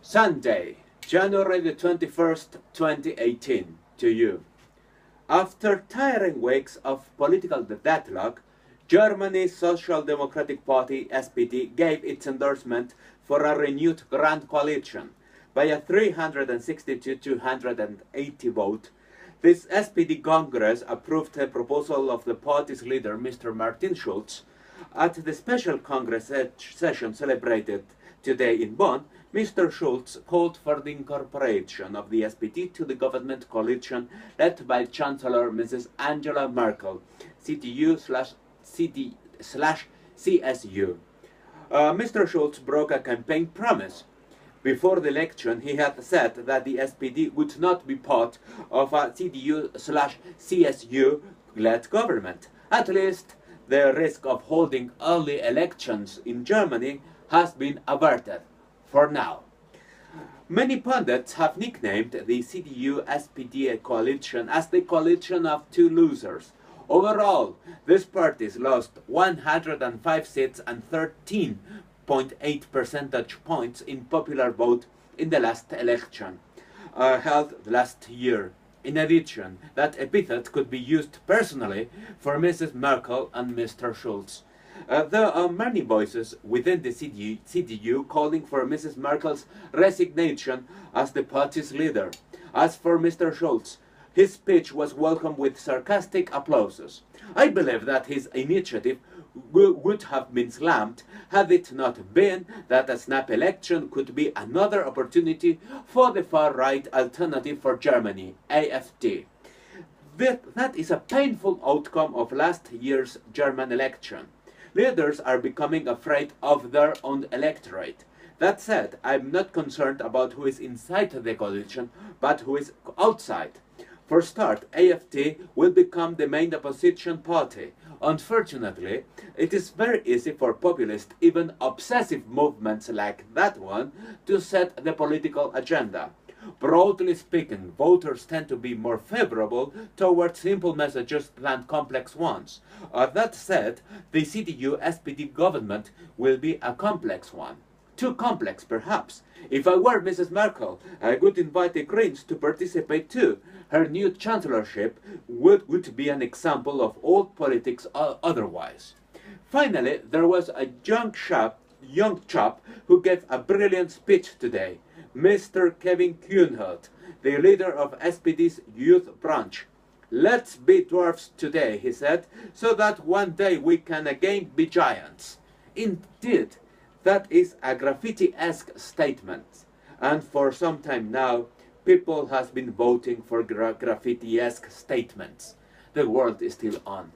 Sunday, January the 21st, 2018, to you. After tiring weeks of political deadlock, Germany's Social Democratic Party, SPD, gave its endorsement for a renewed Grand Coalition. By a 360 to 280 vote, this SPD Congress approved the proposal of the party's leader, Mr. Martin Schulz. At the special Congress session celebrated today in Bonn, Mr. Schulz called for the incorporation of the SPD to the government coalition led by Chancellor Mrs. Angela Merkel, CDU/CSU. Mr. Schulz broke a campaign promise. Before the election, he had said that the SPD would not be part of a CDU/CSU-led government. At least, the risk of holding early elections in Germany has been averted, for now. Many pundits have nicknamed the CDU-SPD coalition as the coalition of two losers. Overall, these parties lost 105 seats and 13.8 percentage points in popular vote in the last election, held last year. In addition, that epithet could be used personally for Mrs. Merkel and Mr. Schulz. There are many voices within the CDU calling for Mrs. Merkel's resignation as the party's leader. As for Mr. Schulz, his speech was welcomed with sarcastic applauses. I believe that his initiative would have been slammed had it not been that a snap election could be another opportunity for the far-right Alternative for Germany, AfD. That is a painful outcome of last year's German election. Leaders are becoming afraid of their own electorate. That said, I'm not concerned about who is inside the coalition, but who is outside. For start, AfD will become the main opposition party. Unfortunately, it is very easy for populist, even obsessive movements like that one to set the political agenda. Broadly speaking, voters tend to be more favorable towards simple messages than complex ones. That said, the CDU-SPD government will be a complex one. Too complex, perhaps. If I were Mrs. Merkel, I would invite the Greens to participate too. Her new chancellorship would be an example of old politics otherwise. Finally, there was a young chap who gave a brilliant speech today. Mr. Kevin Kühnert, the leader of SPD's youth branch. Let's be dwarfs today, he said, so that one day we can again be giants. Indeed, that is a graffiti-esque statement, and for some time now, people has been voting for graffiti-esque statements. The world is still on.